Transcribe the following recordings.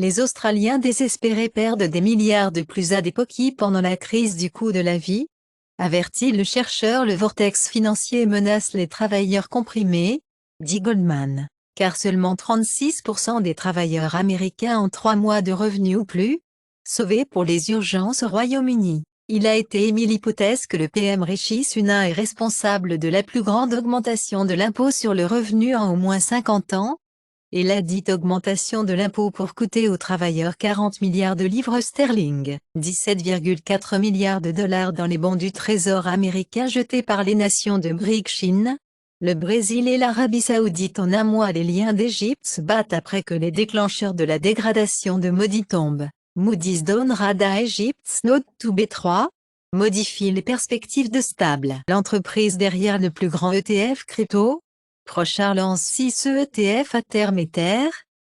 Les Australiens désespérés perdent des milliards de plus à des pokies pendant la crise du coût de la vie. Avertit le chercheur, le vortex financier menace les travailleurs comprimés, dit Goldman, car seulement 36% des travailleurs américains ont 3 mois de revenus ou plus, sauvés pour les urgences au Royaume-Uni. Il a été émis l'hypothèse que le PM Rishi Sunak est responsable de la plus grande augmentation de l'impôt sur le revenu en au moins 50 ans, et la dite augmentation de l'impôt pour coûter aux travailleurs 40 milliards de livres sterling, 17,4 milliards de dollars dans les bons du Trésor américain jetés par les nations de BRIC Chine, le Brésil et l'Arabie Saoudite en un mois. Les liens d'Égypte se battent après que les déclencheurs de la dégradation de Modi tombent. Moody's downgrade à Egypt's Node to B3, modifie les perspectives de stable. L'entreprise derrière le plus grand ETF crypto, ProChar lance 6 ETF à terme Ether.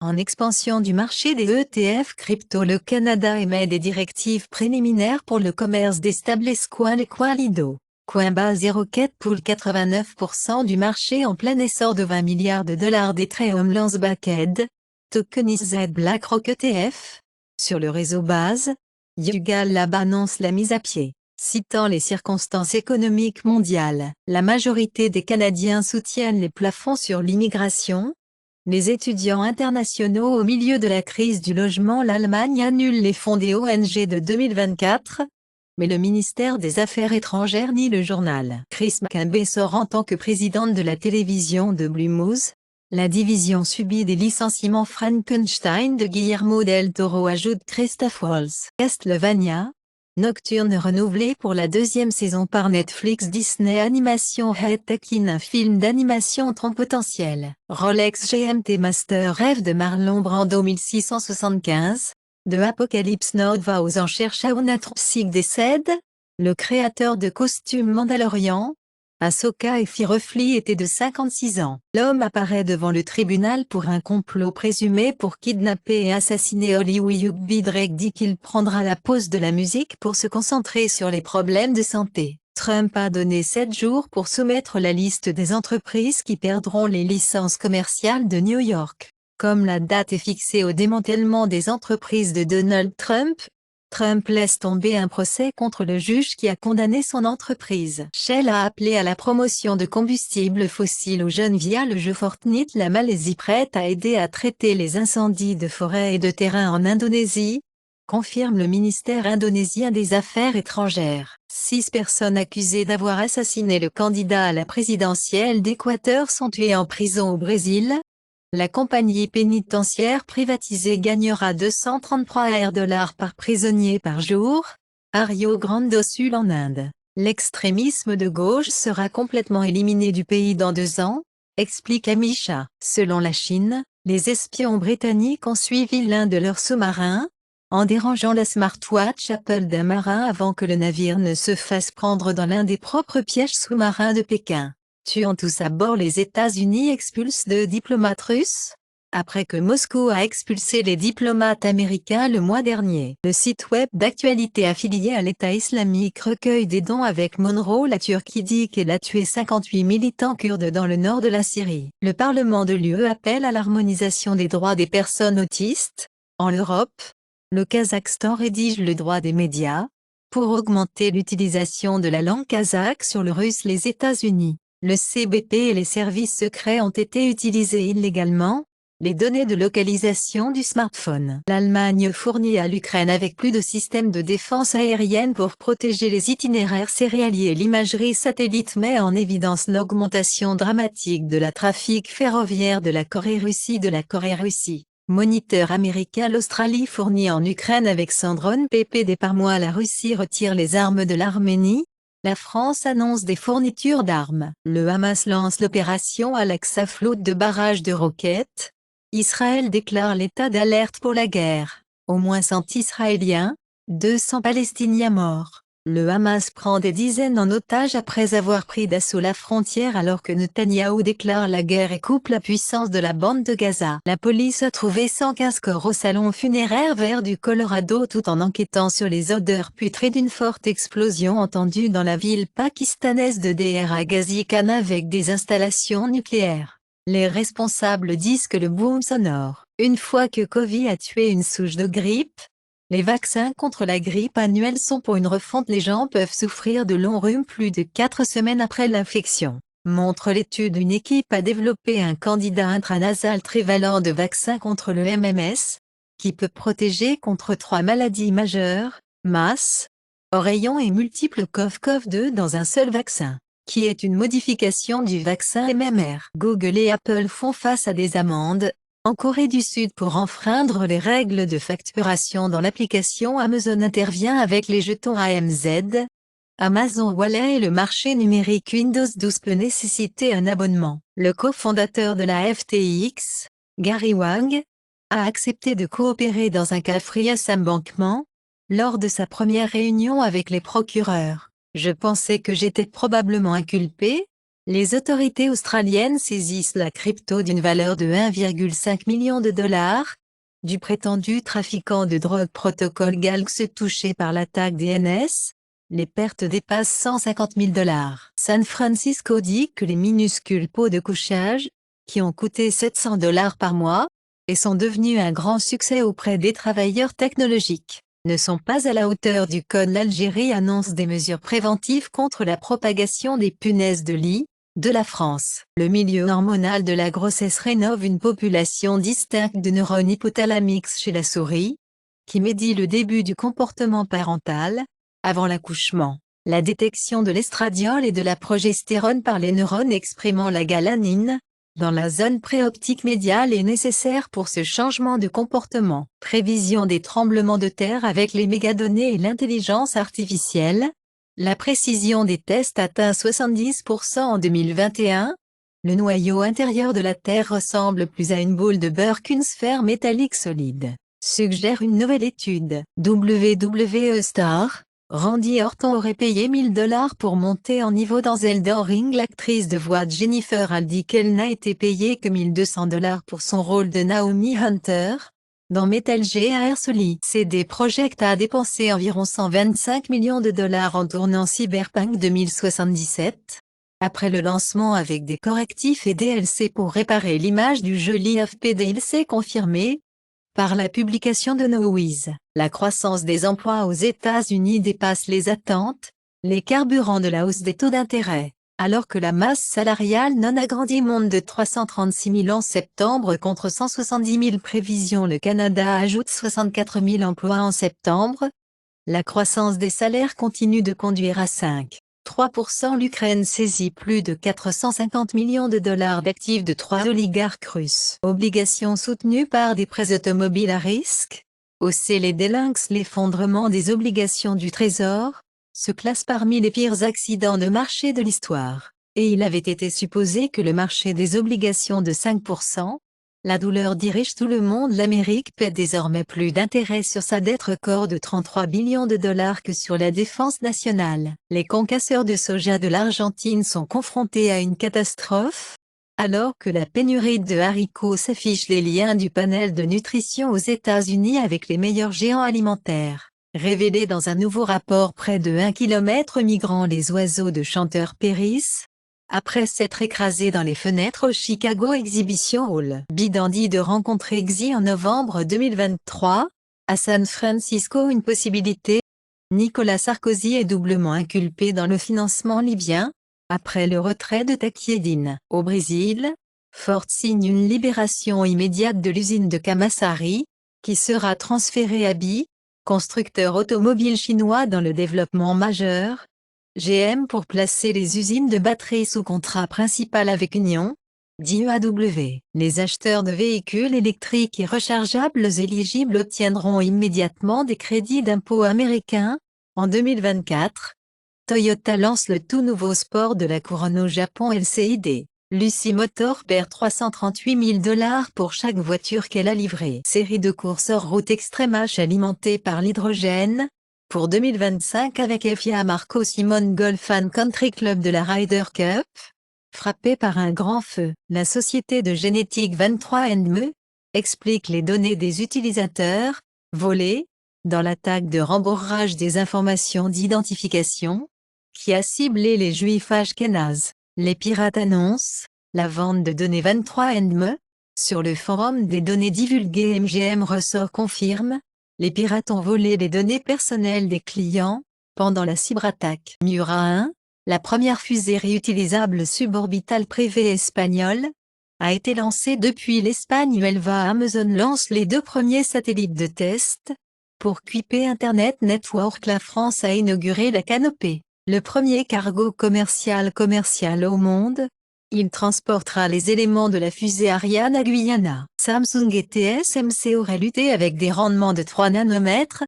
En expansion du marché des ETF crypto, le Canada émet des directives préliminaires pour le commerce des stablecoins et Lido. Coinbase Rocket Pool 89% du marché en plein essor de 20 milliards de dollars d'Ethereum lance Backed, tokenisé BlackRock ETF. Sur le réseau Base, Yuga Lab annonce la mise à pied. Citant les circonstances économiques mondiales, la majorité des Canadiens soutiennent les plafonds sur l'immigration. Les étudiants internationaux au milieu de la crise du logement. L'Allemagne annule les fonds des ONG de 2024, mais le ministère des Affaires étrangères nie le journal. Chris McCabe sort en tant que présidente de la télévision de Blue Moose. La division subit des licenciements. Frankenstein de Guillermo del Toro ajoute Christoph Waltz. Castlevania, Nocturne renouvelé pour la 2e saison par Netflix. Disney Animation Takin, un film d'animation trop potentiel. Rolex GMT Master rêve de Marlon Brando. 1675, de Apocalypse Now va aux enchères. Shauna Tropsig décède. Le créateur de costumes Mandalorian, Ahsoka et Firefly était de 56 ans. L'homme apparaît devant le tribunal pour un complot présumé pour kidnapper et assassiner Hollywood. Drake dit qu'il prendra la pause de la musique pour se concentrer sur les problèmes de santé. Trump a donné 7 jours pour soumettre la liste des entreprises qui perdront les licences commerciales de New York. Comme la date est fixée au démantèlement des entreprises de Donald Trump, Trump laisse tomber un procès contre le juge qui a condamné son entreprise. Shell a appelé à la promotion de combustibles fossiles aux jeunes via le jeu Fortnite. La Malaisie prête à aider à traiter les incendies de forêt et de terrain en Indonésie, confirme le ministère indonésien des Affaires étrangères. 6 personnes accusées d'avoir assassiné le candidat à la présidentielle d'Équateur sont tuées en prison au Brésil. La compagnie pénitentiaire privatisée gagnera 233 $ par prisonnier par jour, à Rio Grande do Sul en Inde. L'extrémisme de gauche sera complètement éliminé du pays dans 2 ans, explique Amisha. Selon la Chine, les espions britanniques ont suivi l'un de leurs sous-marins, en dérangeant la smartwatch Apple d'un marin avant que le navire ne se fasse prendre dans l'un des propres pièges sous-marins de Pékin. Tuant tous à bord. Les États-Unis expulsent 2 diplomates russes, après que Moscou a expulsé les diplomates américains le mois dernier. Le site web d'actualité affilié à l'État islamique recueille des dons avec Monroe. La Turquie dit qu'elle a tué 58 militants kurdes dans le nord de la Syrie. Le Parlement de l'UE appelle à l'harmonisation des droits des personnes autistes. En Europe, le Kazakhstan rédige le droit des médias, pour augmenter l'utilisation de la langue kazakh sur le russe. Les États-Unis, le CBP et les services secrets ont été utilisés illégalement, les données de localisation du smartphone. L'Allemagne fournit à l'Ukraine avec plus de systèmes de défense aérienne pour protéger les itinéraires céréaliers. L'imagerie satellite met en évidence l'augmentation dramatique de la trafic ferroviaire de la Corée-Russie. Moniteur américain. L'Australie fournit en Ukraine avec 100 drones PPD par mois. La Russie retire les armes de l'Arménie. La France annonce des fournitures d'armes. Le Hamas lance l'opération Al-Aqsa, flotte de barrages de roquettes. Israël déclare l'état d'alerte pour la guerre. Au moins 100 Israéliens, 200 Palestiniens morts. Le Hamas prend des dizaines en otage après avoir pris d'assaut la frontière alors que Netanyahou déclare la guerre et coupe la puissance de la bande de Gaza. La police a trouvé 115 corps au salon funéraire vert du Colorado tout en enquêtant sur les odeurs putrées d'une forte explosion entendue dans la ville pakistanaise de Deir à Ghazi Khan avec des installations nucléaires. Les responsables disent que le boom sonore, une fois que Covid a tué une souche de grippe, les vaccins contre la grippe annuelle sont pour une refonte. Les gens peuvent souffrir de longs rhumes plus de 4 semaines après l'infection. Montre l'étude. Une équipe a développé un candidat intranasal trivalent de vaccin contre le MMS, qui peut protéger contre 3 maladies majeures, MAS, oreillons et multiples CoV-2 dans un seul vaccin, qui est une modification du vaccin MMR. Google et Apple font face à des amendes, en Corée du Sud pour enfreindre les règles de facturation dans l'application. Amazon intervient avec les jetons AMZ. Amazon Wallet et le marché numérique Windows 12 peut nécessiter un abonnement. Le cofondateur de la FTX, Gary Wang, a accepté de coopérer dans un cas Free Assam Bankman, lors de sa première réunion avec les procureurs. Je pensais que j'étais probablement inculpé. Les autorités australiennes saisissent la crypto d'une valeur de 1,5 million de dollars, du prétendu trafiquant de drogue Protocol Galx touché par l'attaque DNS. Les pertes dépassent 150 000 dollars. San Francisco dit que les minuscules pots de couchage, qui ont coûté 700 dollars par mois, et sont devenus un grand succès auprès des travailleurs technologiques, ne sont pas à la hauteur du code. L'Algérie annonce des mesures préventives contre la propagation des punaises de lit de la France. Le milieu hormonal de la grossesse rénove une population distincte de neurones hypothalamiques chez la souris, qui médit le début du comportement parental, avant l'accouchement. La détection de l'estradiol et de la progestérone par les neurones exprimant la galanine, dans la zone préoptique médiale est nécessaire pour ce changement de comportement. Prévision des tremblements de terre avec les mégadonnées et l'intelligence artificielle. La précision des tests atteint 70% en 2021. Le noyau intérieur de la Terre ressemble plus à une boule de beurre qu'une sphère métallique solide, suggère une nouvelle étude. WWE Star, Randy Orton aurait payé 1000 dollars pour monter en niveau dans Elden Ring. L'actrice de voix Jennifer a dit qu'elle n'a été payée que 1200 dollars pour son rôle de Naomi Hunter dans Metal Gear Solid. CD Projekt a dépensé environ 125 millions de dollars en tournant Cyberpunk 2077, après le lancement avec des correctifs et DLC pour réparer l'image du jeu. L'IFP DLC confirmé par la publication de Nowiz. La croissance des emplois aux États-Unis dépasse les attentes, les carburants de la hausse des taux d'intérêt. Alors que la masse salariale non agrandie monte de 336 000 en septembre contre 170 000 prévisions, le Canada ajoute 64 000 emplois en septembre. La croissance des salaires continue de conduire à 5,3%. L'Ukraine saisit plus de 450 millions de dollars d'actifs de 3 oligarques russes. Obligations soutenues par des prêts automobiles à risque. Aussi les délinques. L'effondrement des obligations du Trésor se classe parmi les pires accidents de marché de l'histoire, et il avait été supposé que le marché des obligations de 5%, la douleur dirige tout le monde. L'Amérique paie désormais plus d'intérêts sur sa dette record de 33 billions de dollars que sur la défense nationale. Les concasseurs de soja de l'Argentine sont confrontés à une catastrophe, alors que la pénurie de haricots s'affiche. Les liens du panel de nutrition aux États-Unis avec les meilleurs géants alimentaires. Révélé dans un nouveau rapport. Près de 1 km migrant. Les oiseaux de chanteur périssent, après s'être écrasés dans les fenêtres au Chicago Exhibition Hall. Bidandi de rencontrer Xi en novembre 2023, à San Francisco. Une possibilité. Nicolas Sarkozy est doublement inculpé dans le financement libyen, après le retrait de Takieddine. Au Brésil, Ford signe une libération immédiate de l'usine de Camaçari, qui sera transférée à BYD, constructeur automobile chinois dans le développement majeur. GM pour placer les usines de batteries sous contrat principal avec Union, dit UAW. Les acheteurs de véhicules électriques et rechargeables éligibles obtiendront immédiatement des crédits d'impôt américains. En 2024, Toyota lance le tout nouveau sport de la couronne au Japon LCID. Lucy Motor perd 338 000 dollars pour chaque voiture qu'elle a livrée. Série de courses hors route Extreme H alimentée par l'hydrogène. Pour 2025 avec FIA Marco Simone Golf & Country Club de la Ryder Cup. Frappé par un grand feu, la société de génétique 23andMe explique les données des utilisateurs, volées, dans l'attaque de rembourrage des informations d'identification, qui a ciblé les juifs ashkénazes. Les pirates annoncent La vente de données 23andMe. Sur le forum des données divulguées, MGM ressort confirme, les pirates ont volé les données personnelles des clients pendant la cyberattaque. Miura 1, la première fusée réutilisable suborbitale privée espagnole, a été lancée depuis l'Espagne où Amazon lance les 2 premiers satellites de test. Pour Kuiper Internet Network, la France a inauguré la Canopée, le premier cargo commercial au monde. Il transportera les éléments de la fusée Ariane à Guyana. Samsung et TSMC auraient lutté avec des rendements de 3 nanomètres,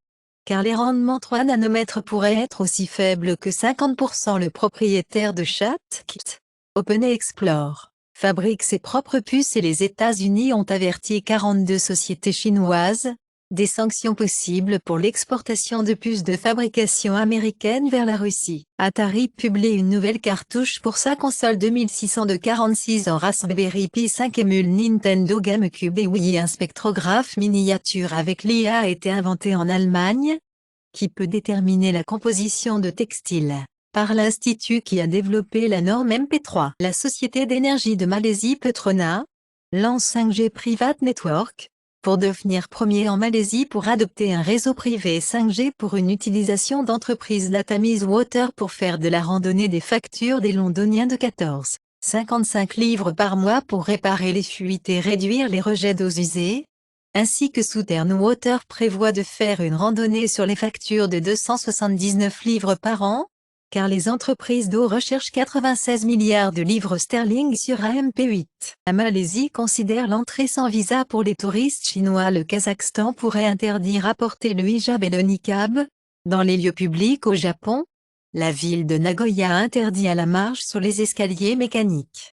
car les rendements 3 nanomètres pourraient être aussi faibles que 50%. Le propriétaire de ChatKit, OpenExplore, fabrique ses propres puces et les États-Unis ont averti 42 sociétés chinoises des sanctions possibles pour l'exportation de puces de fabrication américaine vers la Russie. Atari publie une nouvelle cartouche pour sa console 2600 de 46 en Raspberry Pi 5 émule Nintendo GameCube et Wii. Un spectrographe miniature avec l'IA a été inventé en Allemagne, qui peut déterminer la composition de textiles, par l'institut qui a développé la norme MP3. La société d'énergie de Malaisie Petronas lance 5G Private Network, pour devenir premier en Malaisie pour adopter un réseau privé 5G pour une utilisation d'entreprise. La Tamise Water pour faire de la randonnée des factures des Londoniens de 14,55 livres par mois pour réparer les fuites et réduire les rejets d'eaux usées, ainsi que Southern Water prévoit de faire une randonnée sur les factures de 279 livres par an, car les entreprises d'eau recherchent 96 milliards de livres sterling sur AMP8. La Malaisie considère l'entrée sans visa pour les touristes chinois. Le Kazakhstan pourrait interdire à porter le hijab et le niqab dans les lieux publics au Japon. La ville de Nagoya interdit à la marche sur les escaliers mécaniques.